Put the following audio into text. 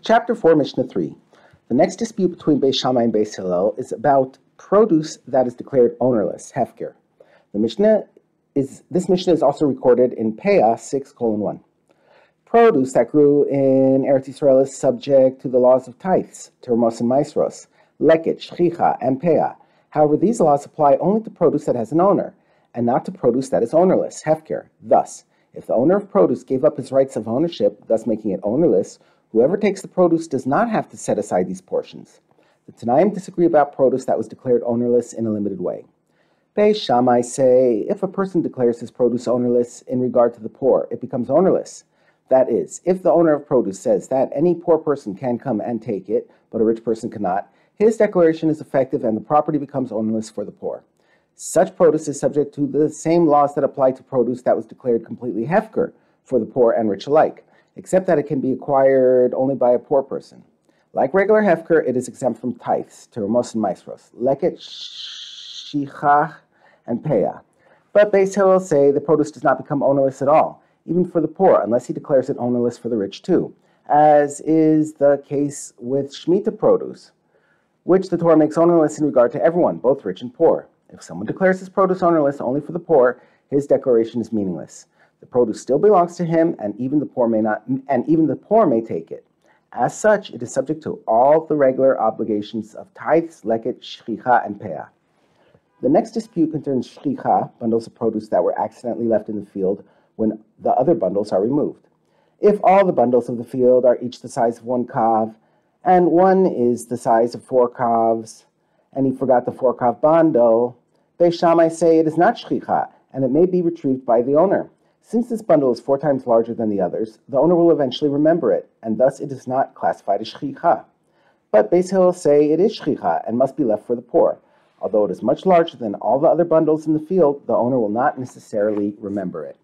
Chapter 4, Mishnah 3. The next dispute between Beis Shammai and Beis Hillel is about produce that is declared ownerless, hefker. This Mishnah is also recorded in Peah 6:1. Produce that grew in Eretz Yisrael is subject to the laws of tithes, termos and maisros, leket, shchicha, and Peah. However, these laws apply only to produce that has an owner, and not to produce that is ownerless, hefker. Thus, if the owner of produce gave up his rights of ownership, thus making it ownerless, whoever takes the produce does not have to set aside these portions. The Tanaim disagree about produce that was declared ownerless in a limited way. Beis Shammai say, if a person declares his produce ownerless in regard to the poor, it becomes ownerless. That is, if the owner of produce says that any poor person can come and take it, but a rich person cannot, his declaration is effective and the property becomes ownerless for the poor. Such produce is subject to the same laws that apply to produce that was declared completely hefker for the poor and rich alike, except that it can be acquired only by a poor person. Like regular hefker, it is exempt from tithes, termos and maisros, leket, shichach, and peah. But Beis Hillel say the produce does not become ownerless at all, even for the poor, unless he declares it ownerless for the rich too, as is the case with Shemitah produce, which the Torah makes ownerless in regard to everyone, both rich and poor. If someone declares his produce ownerless only for the poor, his declaration is meaningless. The produce still belongs to him, and even the poor may take it. As such, it is subject to all the regular obligations of tithes, leket, shchicha, and peah. The next dispute concerns shchicha, bundles of produce that were accidentally left in the field when the other bundles are removed. If all the bundles of the field are each the size of 1 kav, and one is the size of 4 kavs, and he forgot the 4 kav bundle, Beis Shammai say it is not shchicha, and it may be retrieved by the owner. Since this bundle is 4 times larger than the others, the owner will eventually remember it, and thus it is not classified as shchicha. But Beis Hillel say it is shchicha and must be left for the poor. Although it is much larger than all the other bundles in the field, the owner will not necessarily remember it.